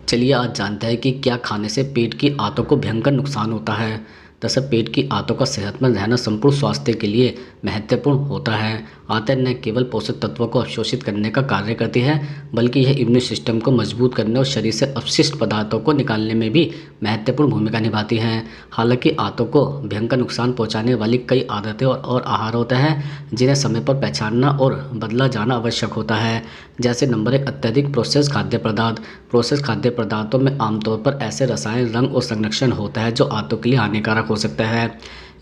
चलिए आज जानते हैं कि क्या खाने से पेट की आंतों को भयंकर नुकसान होता है। दरअसल पेट की आंतों का सेहतमंद रहना संपूर्ण स्वास्थ्य के लिए महत्वपूर्ण होता है। आंतें न केवल पोषक तत्वों को अवशोषित करने का कार्य करती है, बल्कि यह इम्यून सिस्टम को मजबूत करने और शरीर से अपशिष्ट पदार्थों को निकालने में भी महत्वपूर्ण भूमिका निभाती हैं। हालांकि आंतों को भयंकर नुकसान पहुंचाने वाली कई आदतें और आहार होते हैं जिन्हें समय पर पहचानना और बदला जाना आवश्यक होता है। जैसे नंबर 1, अत्यधिक प्रोसेस खाद्य पदार्थ। प्रोसेस खाद्य पदार्थों में आमतौर पर ऐसे रसायन, रंग और संरक्षण होता है जो आंतों के लिए हानिकारक हो सकता है।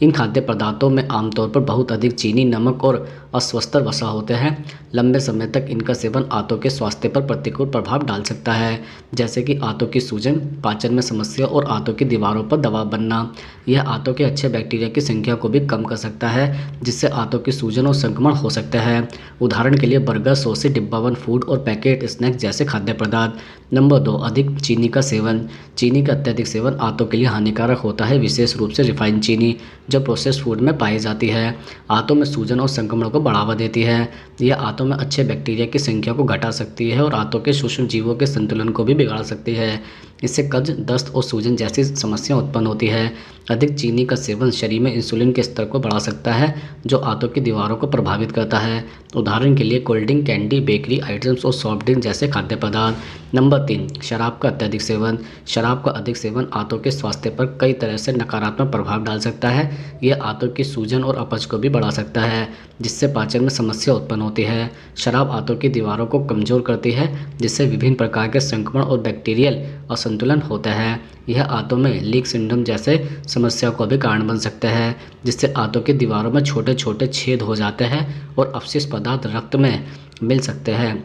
इन खाद्य पदार्थों में आमतौर पर बहुत अधिक चीनी, नमक और अस्वस्थ वसा होते हैं। लंबे समय तक इनका सेवन आंतों के स्वास्थ्य पर प्रतिकूल प्रभाव डाल सकता है, जैसे कि आंतों की सूजन, पाचन में समस्या और आंतों की दीवारों पर दबाव बनना। यह आंतों के अच्छे बैक्टीरिया की संख्या को भी कम कर सकता है, जिससे आंतों की सूजन और संक्रमण हो सकता है। उदाहरण के लिए बर्गर, सॉसेज, डिब्बाबंद फूड और पैकेट स्नैक्स जैसे खाद्य पदार्थ। नंबर 2, अधिक चीनी का सेवन। चीनी का अत्यधिक सेवन आंतों के लिए हानिकारक होता है, विशेष रूप से रिफाइंड चीनी जो प्रोसेस्ड फूड में पाई जाती है। आंतों में सूजन और संक्रमण को बढ़ावा देती है। यह आंतों में अच्छे बैक्टीरिया की संख्या को घटा सकती है और आंतों के सूक्ष्म जीवों के संतुलन को भी बिगाड़ सकती है। इससे कब्ज, दस्त और सूजन जैसी समस्या उत्पन्न होती है। अधिक चीनी का सेवन शरीर में इंसुलिन के स्तर को बढ़ा सकता है, जो आंतों की दीवारों को प्रभावित करता है। उदाहरण के लिए cold drink, candy, bakery items और सॉफ्ट ड्रिंक जैसे खाद्य पदार्थ। नंबर 3, शराब का अत्यधिक सेवन। शराब का अधिक सेवन आंतों के स्वास्थ्य पर कई तरह से नकारात्मक प्रभाव डाल सकता है। यह आंतों की सूजन और अपच को भी बढ़ा सकता है, जिससे पाचन में समस्या उत्पन्न होती है। शराब आंतों की दीवारों को कमजोर करती है, जिससे विभिन्न प्रकार के संक्रमण और बैक्टीरियल असंतुलन होता है। यह आंतों में लीक सिंड्रोम जैसे समस्या को भी कारण बन सकता है, जिससे आंतों की दीवारों में छोटे छोटे छेद हो जाते हैं और अपशिष्ट पदार्थ रक्त में मिल सकते हैं।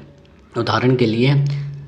उदाहरण के लिए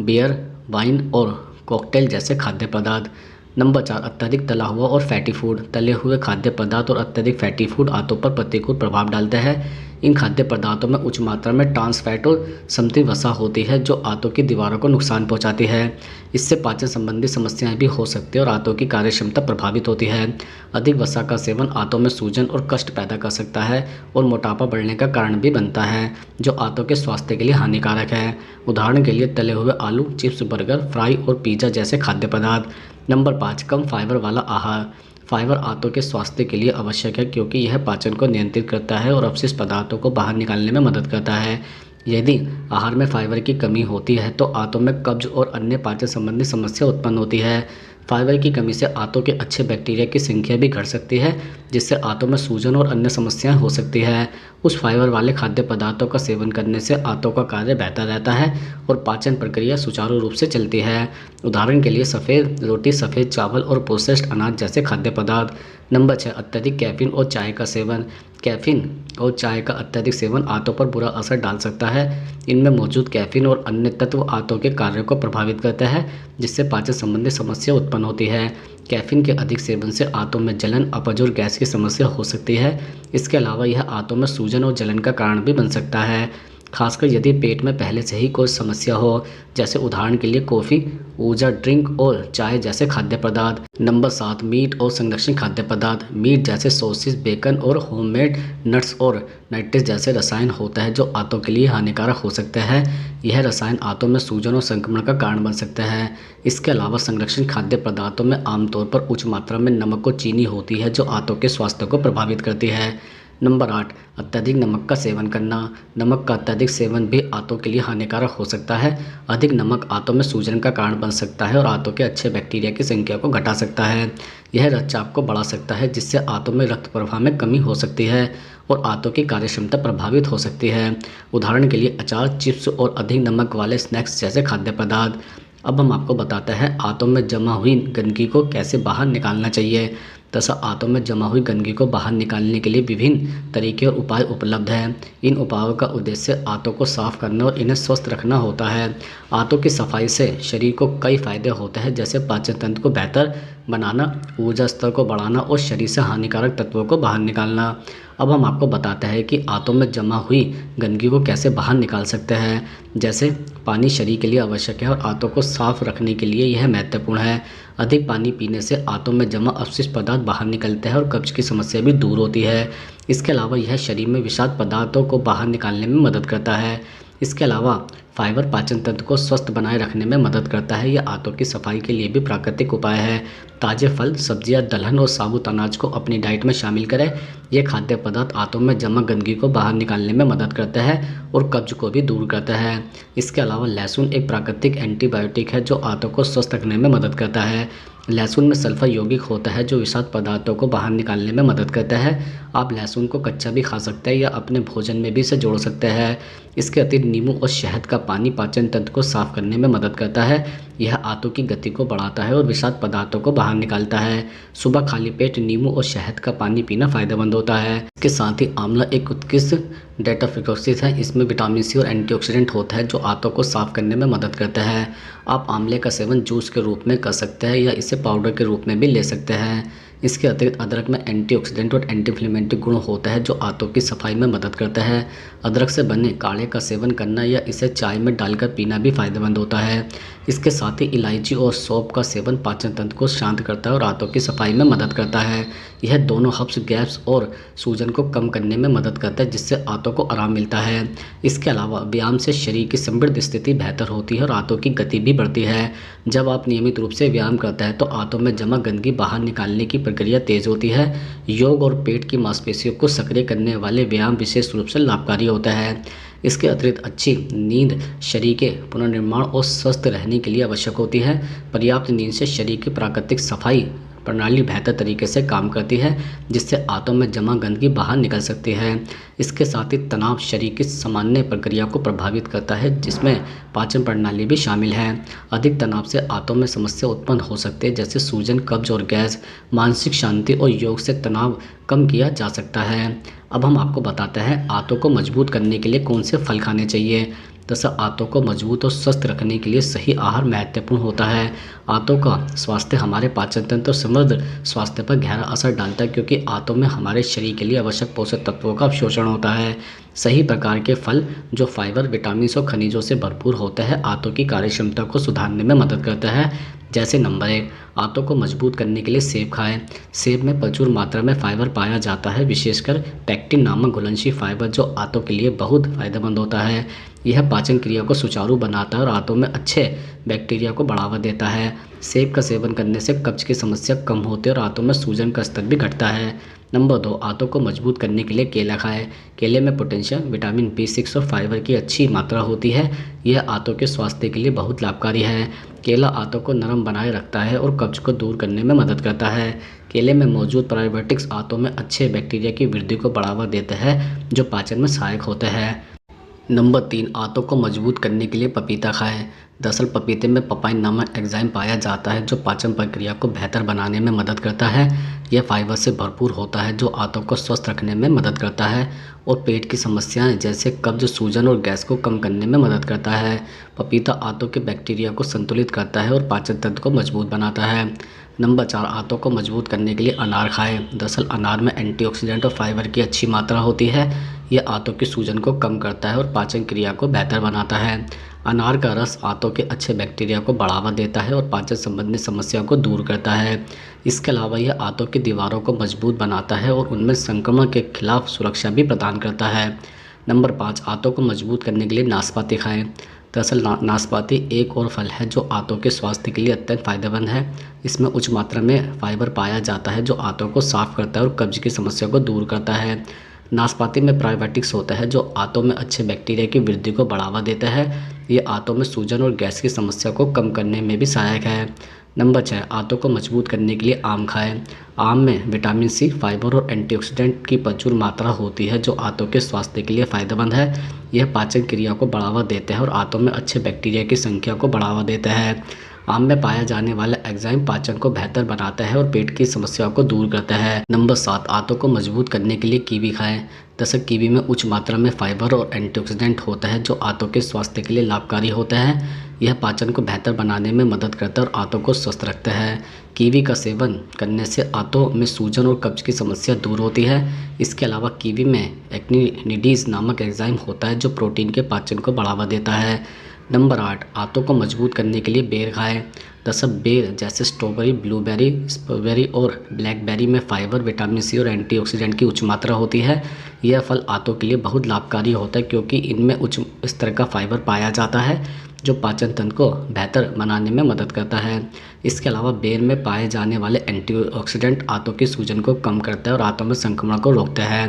बियर, वाइन और कॉकटेल जैसे खाद्य पदार्थ। नंबर 4, अत्यधिक तला हुआ और फैटी फूड। तले हुए खाद्य पदार्थ और अत्यधिक फैटी फूड आंतों पर प्रतिकूल प्रभाव डालते हैं। इन खाद्य पदार्थों में उच्च मात्रा में ट्रांस फैट और समृद्ध वसा होती है, जो आंतों की दीवारों को नुकसान पहुंचाती है। इससे पाचन संबंधी समस्याएं भी हो सकती है और आंतों की कार्यक्षमता प्रभावित होती है। अधिक वसा का सेवन आंतों में सूजन और कष्ट पैदा कर सकता है और मोटापा बढ़ने का कारण भी बनता है, जो आंतों के स्वास्थ्य के लिए हानिकारक है। उदाहरण के लिए तले हुए आलू, चिप्स, बर्गर, फ्राई और पिज़्ज़ा जैसे खाद्य पदार्थ। नंबर 5, कम फाइबर वाला आहार। फाइबर आंतों के स्वास्थ्य के लिए आवश्यक है, क्योंकि यह पाचन को नियंत्रित करता है और अपशिष्ट पदार्थों को बाहर निकालने में मदद करता है। यदि आहार में फाइबर की कमी होती है तो आंतों में कब्ज और अन्य पाचन संबंधी समस्या उत्पन्न होती है। फाइबर की कमी से आंतों के अच्छे बैक्टीरिया की संख्या भी घट सकती है, जिससे आंतों में सूजन और अन्य समस्याएं हो सकती है। उस फाइबर वाले खाद्य पदार्थों का सेवन करने से आंतों का कार्य बेहतर रहता है और पाचन प्रक्रिया सुचारू रूप से चलती है। उदाहरण के लिए सफ़ेद रोटी, सफ़ेद चावल और प्रोसेस्ड अनाज जैसे खाद्य पदार्थ। नंबर 6, अत्यधिक कैफीन और चाय का सेवन। कैफीन और चाय का अत्यधिक सेवन आंतों पर बुरा असर डाल सकता है। इनमें मौजूद कैफीन और अन्य तत्व आंतों के कार्य को प्रभावित करते हैं, जिससे पाचन संबंधी समस्या उत्पन्न होती है। कैफीन के अधिक सेवन से आंतों में जलन, अपच और गैस की समस्या हो सकती है। इसके अलावा यह आंतों में सूजन और जलन का कारण भी बन सकता है, खासकर यदि पेट में पहले से ही कोई समस्या हो, जैसे उदाहरण के लिए कॉफ़ी, ऊर्जा ड्रिंक और चाय जैसे खाद्य पदार्थ। नंबर 7, मीट और संरक्षण खाद्य पदार्थ। मीट जैसे सॉसेज, बेकन और होममेड नट्स और नाइट्रेट जैसे रसायन होता है जो आंतों के लिए हानिकारक हो सकता है। यह रसायन आंतों में सूजन और संक्रमण का कारण बन सकता है। इसके अलावा संरक्षण खाद्य पदार्थों में आमतौर पर उच्च मात्रा में नमक और चीनी होती है, जो आंतों के स्वास्थ्य को प्रभावित करती है। नंबर 8, अत्यधिक नमक का सेवन करना। नमक का अत्यधिक सेवन भी आंतों के लिए हानिकारक हो सकता है। अधिक नमक आंतों में सूजन का कारण बन सकता है और आंतों के अच्छे बैक्टीरिया की संख्या को घटा सकता है। यह रक्तचाप को बढ़ा सकता है, जिससे आंतों में रक्त प्रवाह में कमी हो सकती है और आंतों की कार्यक्षमता प्रभावित हो सकती है। उदाहरण के लिए अचार, चिप्स और अधिक नमक वाले स्नैक्स जैसे खाद्य पदार्थ। अब हम आपको बताते हैं आंतों में जमा हुई गंदगी को कैसे बाहर निकालना चाहिए। दरअसल आंतों में जमा हुई गंदगी को बाहर निकालने के लिए विभिन्न तरीके और उपाय उपलब्ध हैं। इन उपायों का उद्देश्य आंतों को साफ करना और इन्हें स्वस्थ रखना होता है। आंतों की सफाई से शरीर को कई फायदे होते हैं, जैसे पाचन तंत्र को बेहतर बनाना, ऊर्जा स्तर को बढ़ाना और शरीर से हानिकारक तत्वों को बाहर निकालना। अब हम आपको बताते हैं कि आंतों में जमा हुई गंदगी को कैसे बाहर निकाल सकते हैं। जैसे पानी शरीर के लिए आवश्यक है और आंतों को साफ रखने के लिए यह महत्वपूर्ण है। अधिक पानी पीने से आंतों में जमा अपशिष्ट पदार्थ बाहर निकलते हैं और कब्ज की समस्या भी दूर होती है। इसके अलावा यह शरीर में विषाक्त पदार्थों को बाहर निकालने में मदद करता है। इसके अलावा फाइबर पाचन तंत्र को स्वस्थ बनाए रखने में मदद करता है। यह आंतों की सफाई के लिए भी प्राकृतिक उपाय है। ताज़े फल, सब्जियां, दलहन और साबुत अनाज को अपनी डाइट में शामिल करें। ये खाद्य पदार्थ आंतों में जमा गंदगी को बाहर निकालने में मदद करता है और कब्ज को भी दूर करता है। इसके अलावा लहसुन एक प्राकृतिक एंटीबायोटिक है जो आंतों को स्वस्थ रखने में मदद करता है। लहसुन में सल्फर यौगिक होता है जो विषाक्त पदार्थों को बाहर निकालने में मदद करता है। आप लहसुन को कच्चा भी खा सकते हैं या अपने भोजन में भी इसे जोड़ सकते हैं। इसके अतिरिक्त नींबू और शहद का पानी पाचन तंत्र को साफ करने में मदद करता है। यह आंतों की गति को बढ़ाता है और विषाक्त पदार्थों को बाहर निकालता है। सुबह खाली पेट नींबू और शहद का पानी पीना फायदेमंद होता है। इसके साथ ही आंवला एक उत्कृष्ट डेटॉक्सिफिकेशन है। इसमें विटामिन सी और एंटीऑक्सीडेंट होता है जो आंतों को साफ करने में मदद करता है। आप आंवले का सेवन जूस के रूप में कर सकते हैं या इसे पाउडर के रूप में भी ले सकते हैं। इसके अतिरिक्त अदरक में एंटीऑक्सीडेंट और एंटी इन्फ्लेमेटरी गुण होता है जो आंतों की सफाई में मदद करता है। अदरक से बने काढ़े का सेवन करना या इसे चाय में डालकर पीना भी फायदेमंद होता है। इसके साथ ही इलायची और सौंफ का सेवन पाचन तंत्र को शांत करता है और आंतों की सफाई में मदद करता है। यह दोनों हर्ब्स गैस और सूजन को कम करने में मदद करता है जिससे आंतों को आराम मिलता है। इसके अलावा व्यायाम से शरीर की समृद्ध स्थिति बेहतर होती है और आंतों की गति भी बढ़ती है। जब आप नियमित रूप से व्यायाम करते हैं तो आंतों में जमा गंदगी बाहर निकालने की प्रक्रिया तेज होती है। योग और पेट की मांसपेशियों को सक्रिय करने वाले व्यायाम विशेष रूप से लाभकारी होता है। इसके अतिरिक्त अच्छी नींद शरीर के पुनर्निर्माण और स्वस्थ रहने के लिए आवश्यक होती है। पर्याप्त नींद से शरीर की प्राकृतिक सफाई प्रणाली बेहतर तरीके से काम करती है जिससे आंतों में जमा गंदगी बाहर निकल सकती है। इसके साथ ही तनाव शरीर की सामान्य प्रक्रिया को प्रभावित करता है जिसमें पाचन प्रणाली भी शामिल है। अधिक तनाव से आंतों में समस्या उत्पन्न हो सकती है जैसे सूजन, कब्ज और गैस। मानसिक शांति और योग से तनाव कम किया जा सकता है। अब हम आपको बताते हैं आंतों को मजबूत करने के लिए कौन से फल खाने चाहिए। दरअसल आंतों को मजबूत और स्वस्थ रखने के लिए सही आहार महत्वपूर्ण होता है। आंतों का स्वास्थ्य हमारे पाचन तंत्र और समृद्ध स्वास्थ्य पर गहरा असर डालता है क्योंकि आंतों में हमारे शरीर के लिए आवश्यक पोषक तत्वों का अवशोषण होता है। सही प्रकार के फल जो फाइबर, विटामिन और खनिजों से भरपूर होते हैं आंतों की कार्यक्षमता को सुधारने में मदद करता है। जैसे नंबर 1, आंतों को मजबूत करने के लिए सेब खाएं। सेब में प्रचुर मात्रा में फाइबर पाया जाता है, विशेषकर पेक्टिन नामक घुलनशील फाइबर जो आंतों के लिए बहुत फायदेमंद होता है। यह पाचन क्रिया को सुचारू बनाता है और आंतों में अच्छे बैक्टीरिया को बढ़ावा देता है। सेब का सेवन करने से कब्ज की समस्या कम होती है और आंतों में सूजन का स्तर भी घटता है। नंबर 2, आंतों को मजबूत करने के लिए केला खाएं। केले में पोटेशियम, विटामिन B6 और फाइबर की अच्छी मात्रा होती है। यह आंतों के स्वास्थ्य के लिए बहुत लाभकारी है। केला आंतों को नरम बनाए रखता है और कब्ज को दूर करने में मदद करता है। केले में मौजूद प्रोबायोटिक्स आंतों में अच्छे बैक्टीरिया की वृद्धि को बढ़ावा देते हैं जो पाचन में सहायक होते हैं। नंबर 3, आंतों को मजबूत करने के लिए पपीता खाएं। दरअसल पपीते में पपाइन नामक एंजाइम पाया जाता है जो पाचन प्रक्रिया को बेहतर बनाने में मदद करता है। यह फाइबर से भरपूर होता है जो आंतों को स्वस्थ रखने में मदद करता है और पेट की समस्याएं जैसे कब्ज, सूजन और गैस को कम करने में मदद करता है। पपीता आंतों के बैक्टीरिया को संतुलित करता है और पाचन तंत्र को मजबूत बनाता है। नंबर 4, आंतों को मजबूत करने के लिए अनार खाएं। दरअसल अनार में एंटीऑक्सीडेंट और फाइबर की अच्छी मात्रा होती है। यह आंतों की सूजन को कम करता है और पाचन क्रिया को बेहतर बनाता है। अनार का रस आंतों के अच्छे बैक्टीरिया को बढ़ावा देता है और पाचन संबंधी समस्या को दूर करता है। इसके अलावा यह आंतों की दीवारों को मजबूत बनाता है और उनमें संक्रमण के खिलाफ सुरक्षा भी प्रदान करता है। नंबर 5, आंतों को मजबूत करने के लिए नाशपाती खाएं। दरअसल नाशपाती एक और फल है जो आंतों के स्वास्थ्य के लिए अत्यंत फायदेमंद है। इसमें उच्च मात्रा में फाइबर पाया जाता है जो आंतों को साफ करता है और कब्ज की समस्या को दूर करता है। नाशपाती में प्रोबायोटिक्स होता है जो आंतों में अच्छे बैक्टीरिया की वृद्धि को बढ़ावा देता है। ये आंतों में सूजन और गैस की समस्या को कम करने में भी सहायक है। नंबर 6, आंतों को मजबूत करने के लिए आम खाएं। आम में विटामिन सी, फाइबर और एंटीऑक्सीडेंट की प्रचुर मात्रा होती है जो आंतों के स्वास्थ्य के लिए फायदेमंद है। यह पाचन क्रिया को बढ़ावा देता है और आंतों में अच्छे बैक्टीरिया की संख्या को बढ़ावा देता है। आम में पाया जाने वाला एंजाइम पाचन को बेहतर बनाता है और पेट की समस्याओं को दूर करता है। नंबर 7, आंतों को मजबूत करने के लिए कीवी खाएं। दरअसल कीवी में उच्च मात्रा में फाइबर और एंटीऑक्सीडेंट होता है जो आंतों के स्वास्थ्य के लिए लाभकारी होता है। यह पाचन को बेहतर बनाने में मदद करता है और आंतों को स्वस्थ रखता है। कीवी का सेवन करने से आंतों में सूजन और कब्ज की समस्या दूर होती है। इसके अलावा कीवी में एक्टिनिडीज नामक एंजाइम होता है जो प्रोटीन के पाचन को बढ़ावा देता है। नंबर 8, आंतों को मजबूत करने के लिए बेर खाएं। दरअसल बेर जैसे स्ट्रॉबेरी, ब्लूबेरी, स्ट्रॉबेरी और ब्लैकबेरी में फाइबर, विटामिन सी और एंटीऑक्सीडेंट की उच्च मात्रा होती है। यह फल आंतों के लिए बहुत लाभकारी होता है क्योंकि इनमें उच्च स्तर का फाइबर पाया जाता है जो पाचन तंत्र को बेहतर बनाने में मदद करता है। इसके अलावा बेर में पाए जाने वाले एंटीऑक्सीडेंट आंतों की सूजन को कम करता है और आंतों में संक्रमण को रोकता है।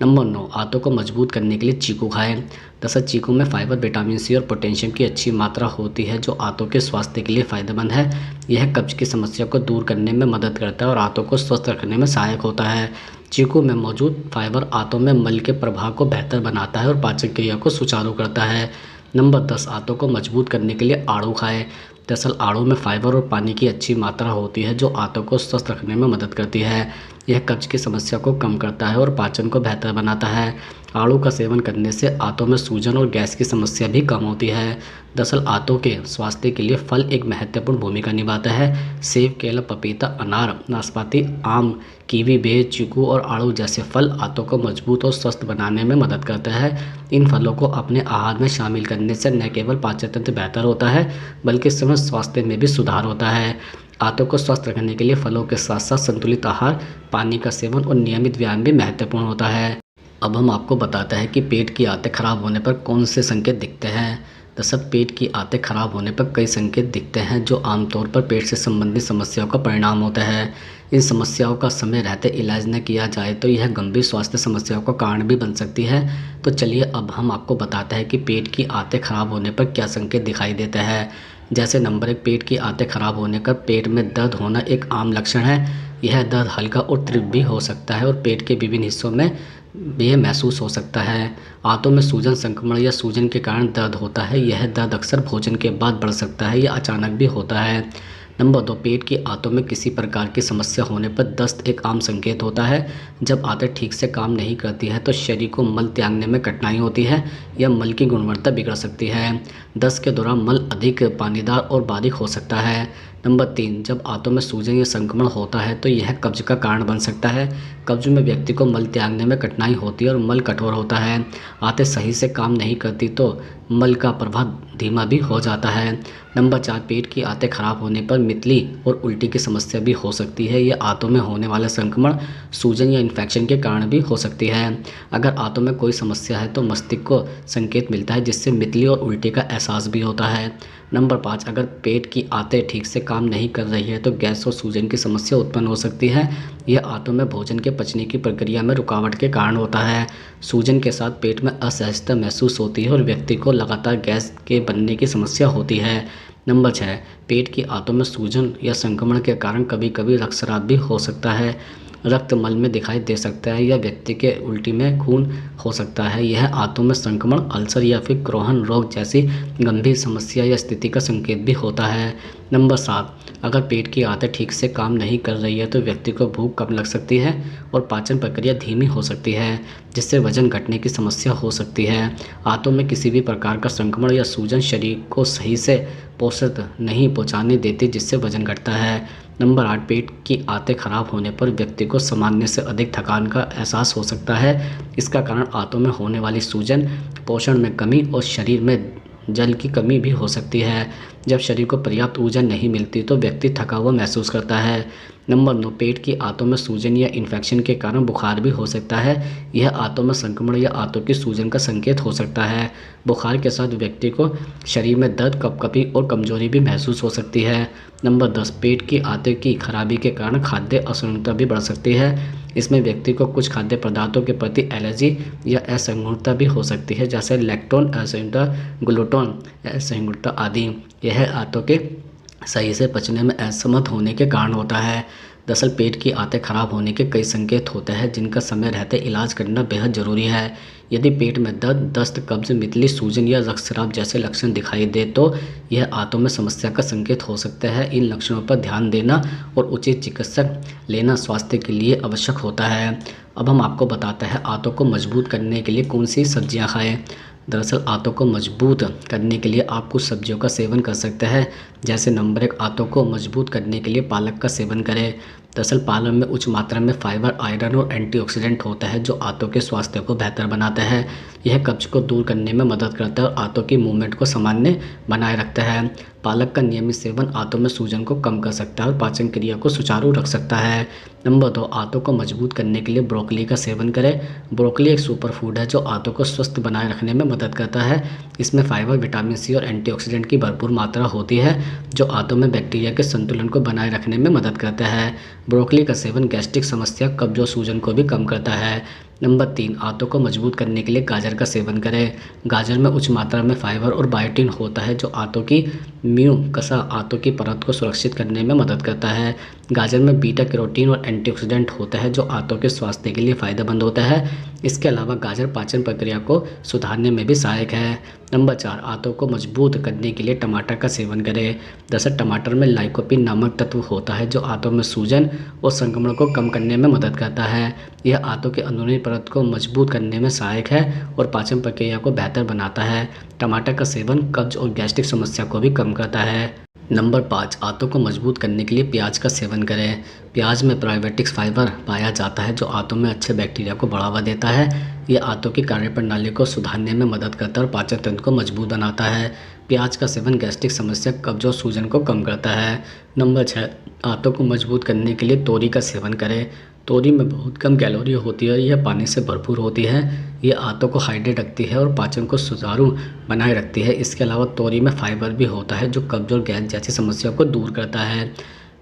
नंबर 9, आंतों को मजबूत करने के लिए चीकू खाएं। दरअसल चीकू में फाइबर, विटामिन सी और पोटेशियम की अच्छी मात्रा होती है जो आंतों के स्वास्थ्य के लिए फायदेमंद है। यह कब्ज की समस्या को दूर करने में मदद करता है और आंतों को स्वस्थ रखने में सहायक होता है। चीकू में मौजूद फाइबर आंतों में मल के प्रभाव को बेहतर बनाता है और पाचन क्रिया को सुचारू करता है। नंबर 10, आंतों को मजबूत करने के लिए आड़ू खाएं। दरअसल आड़ू में फाइबर और पानी की अच्छी मात्रा होती है जो आंतों को स्वस्थ रखने में मदद करती है। यह कब्ज की समस्या को कम करता है और पाचन को बेहतर बनाता है। आड़ू का सेवन करने से आंतों में सूजन और गैस की समस्या भी कम होती है। दरअसल आंतों के स्वास्थ्य के लिए फल एक महत्वपूर्ण भूमिका निभाता है। सेब, केला, पपीता, अनार, नाशपाती, आम, कीवी, बेर, चीकू और आड़ू जैसे फल आंतों को मजबूत और स्वस्थ बनाने में मदद करते हैं। इन फलों को अपने आहार में शामिल करने से न केवल पाचन तंत्र बेहतर होता है बल्कि इस समय स्वास्थ्य में भी सुधार होता है। आंतों को स्वस्थ रखने के लिए फलों के साथ साथ संतुलित आहार, पानी का सेवन और नियमित व्यायाम भी महत्वपूर्ण होता है। अब हम आपको बताते हैं कि पेट की आंतें खराब होने पर कौन से संकेत दिखते हैं। दरअसल पेट की आंतें खराब होने पर कई संकेत दिखते हैं जो आमतौर पर पेट से संबंधित समस्याओं का परिणाम होता है। इन समस्याओं का समय रहते इलाज न किया जाए तो यह गंभीर स्वास्थ्य समस्याओं का कारण भी बन सकती है। तो चलिए अब हम आपको बताते हैं कि पेट की आंतें खराब होने पर क्या संकेत दिखाई देते हैं। जैसे नंबर 1, पेट की आंतें खराब होने का पेट में दर्द होना एक आम लक्षण है। यह दर्द हल्का और तीव्र भी हो सकता है और पेट के विभिन्न हिस्सों में यह महसूस हो सकता है। आंतों में सूजन, संक्रमण या सूजन के कारण दर्द होता है। यह दर्द अक्सर भोजन के बाद बढ़ सकता है या अचानक भी होता है। नंबर 2, पेट की आंतों में किसी प्रकार की समस्या होने पर दस्त एक आम संकेत होता है। जब आंतें ठीक से काम नहीं करती है तो शरीर को मल त्यागने में कठिनाई होती है या मल की गुणवत्ता बिगड़ सकती है। दस्त के दौरान मल अधिक पानीदार और बारीक हो सकता है। नंबर 3, जब आंतों में सूजन या संक्रमण होता है तो यह कब्ज का कारण बन सकता है। कब्ज में व्यक्ति को मल त्यागने में कठिनाई होती है और मल कठोर होता है। आंतें सही से काम नहीं करती तो मल का प्रवाह धीमा भी हो जाता है। नंबर 4, पेट की आंतें खराब होने पर मितली और उल्टी की समस्या भी हो सकती है। यह आंतों में होने वाला संक्रमण, सूजन या इन्फेक्शन के कारण भी हो सकती है। अगर आंतों में कोई समस्या है तो मस्तिष्क को संकेत मिलता है जिससे मितली और उल्टी का एहसास भी होता है। नंबर 5, अगर पेट की आंतें ठीक से काम नहीं कर रही है तो गैस और सूजन की समस्या उत्पन्न हो सकती है। यह आंतों में भोजन के पचने की प्रक्रिया में रुकावट के कारण होता है। सूजन के साथ पेट में असहजता महसूस होती है और व्यक्ति को लगातार गैस के बनने की समस्या होती है। नंबर 6, पेट की आंतों में सूजन या संक्रमण के कारण कभी कभी रक्तस्राव भी हो सकता है। रक्त मल में दिखाई दे सकता है या व्यक्ति के उल्टी में खून हो सकता है। यह आंतों में संक्रमण, अल्सर या फिर क्रोहन रोग जैसी गंभीर समस्या या स्थिति का संकेत भी होता है। नंबर 7, अगर पेट की आंतें ठीक से काम नहीं कर रही है तो व्यक्ति को भूख कम लग सकती है और पाचन प्रक्रिया धीमी हो सकती है जिससे वजन घटने की समस्या हो सकती है। आंतों में किसी भी प्रकार का संक्रमण या सूजन शरीर को सही से पोषण नहीं पहुंचाने देती जिससे वजन घटता है। नंबर 8, पेट की आंतें खराब होने पर व्यक्ति को सामान्य से अधिक थकान का एहसास हो सकता है। इसका कारण आंतों में होने वाली सूजन, पोषण में कमी और शरीर में जल की कमी भी हो सकती है। जब शरीर को पर्याप्त ऊर्जा नहीं मिलती तो व्यक्ति थका हुआ महसूस करता है। नंबर 9, पेट की आंतों में सूजन या इन्फेक्शन के कारण बुखार भी हो सकता है। यह आंतों में संक्रमण या आंतों की सूजन का संकेत हो सकता है। बुखार के साथ व्यक्ति को शरीर में दर्द, कपकपी और कमजोरी भी महसूस हो सकती है। नंबर 10, पेट की आंतों की खराबी के कारण खाद्य असहिष्णुता भी बढ़ सकती है। इसमें व्यक्ति को कुछ खाद्य पदार्थों के प्रति एलर्जी या असहिष्णुता भी हो सकती है जैसे लैक्टोन असहिष्णुता, ग्लूटोन असहिष्णुता आदि। यह आंतों के सही से पचने में असमर्थ होने के कारण होता है। दरअसल पेट की आंतें खराब होने के कई संकेत होते हैं जिनका समय रहते इलाज करना बेहद ज़रूरी है। यदि पेट में दर्द, दस्त, कब्ज, मितली, सूजन या रक्तस्राव जैसे लक्षण दिखाई दे तो यह आंतों में समस्या का संकेत हो सकता है। इन लक्षणों पर ध्यान देना और उचित चिकित्सक लेना स्वास्थ्य के लिए आवश्यक होता है। अब हम आपको बताते हैं आंतों को मजबूत करने के लिए कौन सी सब्जियां खाएं। दरअसल आंतों को मजबूत करने के लिए आप कुछ सब्जियों का सेवन कर सकते हैं। जैसे नंबर 1, आंतों को मजबूत करने के लिए पालक का सेवन करें। दरअसल पालक में उच्च मात्रा में फाइबर, आयरन और एंटीऑक्सीडेंट होता है जो आंतों के स्वास्थ्य को बेहतर बनाता है। यह कब्ज को दूर करने में मदद करता है और आंतों की मूवमेंट को सामान्य बनाए रखता है। पालक का नियमित सेवन आंतों में सूजन को कम कर सकता है और पाचन क्रिया को सुचारू रख सकता है। नंबर 2, आंतों को मजबूत करने के लिए ब्रोकली का सेवन करें। ब्रोकली एक सुपर फूड है जो आंतों को स्वस्थ बनाए रखने में मदद करता है। इसमें फाइबर, विटामिन सी और एंटीऑक्सीडेंट की भरपूर मात्रा होती है जो आंतों में बैक्टीरिया के संतुलन को बनाए रखने में मदद करता है। ब्रोकली का सेवन गैस्ट्रिक समस्या, कब्ज और सूजन को भी कम करता है। नंबर 3, आंतों को मजबूत करने के लिए गाजर का सेवन करें। गाजर में उच्च मात्रा में फाइबर और बायोटिन होता है जो आंतों की म्यूकसा, आंतों की परत को सुरक्षित करने में मदद करता है। गाजर में बीटा कैरोटीन और एंटीऑक्सीडेंट होता है जो आंतों के स्वास्थ्य के लिए फ़ायदेमंद होता है। इसके अलावा गाजर पाचन प्रक्रिया को सुधारने में भी सहायक है। नंबर 4, आंतों को मजबूत करने के लिए टमाटर का सेवन करें। दरअसल टमाटर में लाइकोपीन नामक तत्व होता है जो आंतों में सूजन और संक्रमण को कम करने में मदद करता है। यह आंतों के अंदरूनी परत को मजबूत करने में सहायक है और पाचन प्रक्रिया को बेहतर बनाता है। टमाटर का सेवन कब्ज और गैस्ट्रिक समस्या को भी कम करता है। नंबर 5, आंतों को मजबूत करने के लिए प्याज का सेवन करें। प्याज में प्रोबायोटिक्स फाइबर पाया जाता है जो आंतों में अच्छे बैक्टीरिया को बढ़ावा देता है। यह आंतों की कार्यप्रणाली को सुधारने में मदद करता है और पाचन तंत्र को मजबूत बनाता है। प्याज का सेवन गैस्ट्रिक समस्या, कब्ज और सूजन को कम करता है। नंबर 6, आंतों को मजबूत करने के लिए तोरी का सेवन करें। तोरी में बहुत कम कैलोरी होती है और यह पानी से भरपूर होती है। यह आंतों को हाइड्रेट रखती है और पाचन को सुचारू बनाए रखती है। इसके अलावा तोरी में फाइबर भी होता है जो कब्ज और गैस जैसी समस्या को दूर करता है।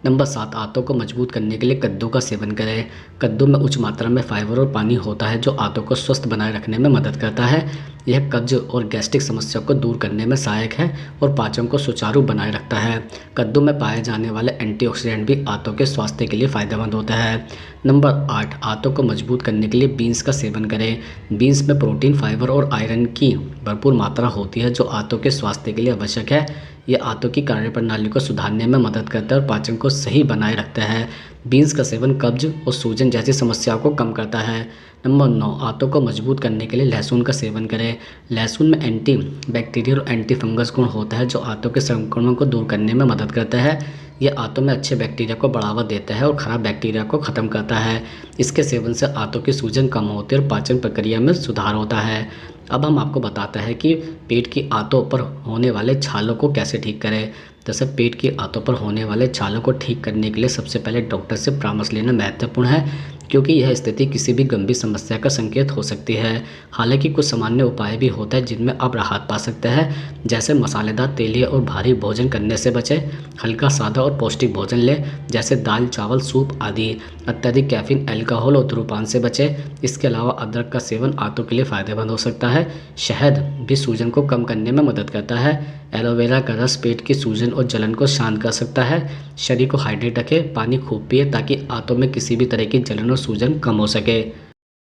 नंबर 7, आंतों को मजबूत करने के लिए कद्दू का सेवन करें। कद्दू में उच्च मात्रा में फाइबर और पानी होता है जो आंतों को स्वस्थ बनाए रखने में मदद करता है। यह कब्ज और गैस्ट्रिक समस्या को दूर करने में सहायक है और पाचन को सुचारू बनाए रखता है। कद्दू में पाए जाने वाले एंटीऑक्सीडेंट भी आंतों के स्वास्थ्य के लिए फ़ायदेमंद होता है। नंबर 8, आंतों को मजबूत करने के लिए बीन्स का सेवन करें। बीन्स में प्रोटीन, फाइबर और आयरन की भरपूर मात्रा होती है जो आंतों के स्वास्थ्य के लिए आवश्यक है। यह आंतों की कार्यप्रणाली को सुधारने में मदद करता है और पाचन को सही बनाए रखता है। बीन्स का सेवन कब्ज और सूजन जैसी समस्याओं को कम करता है। नंबर 9, आंतों को मजबूत करने के लिए लहसुन का सेवन करें। लहसुन में एंटी बैक्टीरियल और एंटी फंगस गुण होता है जो आंतों के संक्रमण को दूर करने में मदद करता है। यह आंतों में अच्छे बैक्टीरिया को बढ़ावा देता है और खराब बैक्टीरिया को ख़त्म करता है। इसके सेवन से आंतों की सूजन कम होती है और पाचन प्रक्रिया में सुधार होता है। अब हम आपको बताते हैं कि पेट की आंतों पर होने वाले छालों को कैसे ठीक करें। जैसे पेट की आंतों पर होने वाले छालों को ठीक करने के लिए सबसे पहले डॉक्टर से परामर्श लेना महत्वपूर्ण है क्योंकि यह स्थिति किसी भी गंभीर समस्या का संकेत हो सकती है। हालांकि कुछ सामान्य उपाय भी होता है जिनमें आप राहत पा सकते हैं। जैसे मसालेदार, तेलीय और भारी भोजन करने से बचें। हल्का, सादा और पौष्टिक भोजन लें जैसे दाल, चावल, सूप आदि। अत्यधिक कैफीन, अल्कोहल और धूम्रपान से बचें। इसके अलावा अदरक का सेवन आंतों के लिए फ़ायदेमंद हो सकता है। शहद भी सूजन को कम करने में मदद करता है। एलोवेरा का रस पेट की सूजन और जलन को शांत कर सकता है। शरीर को हाइड्रेट रखें, पानी खूब पिए ताकि आंतों में किसी भी तरह की जलन और सूजन कम हो सके।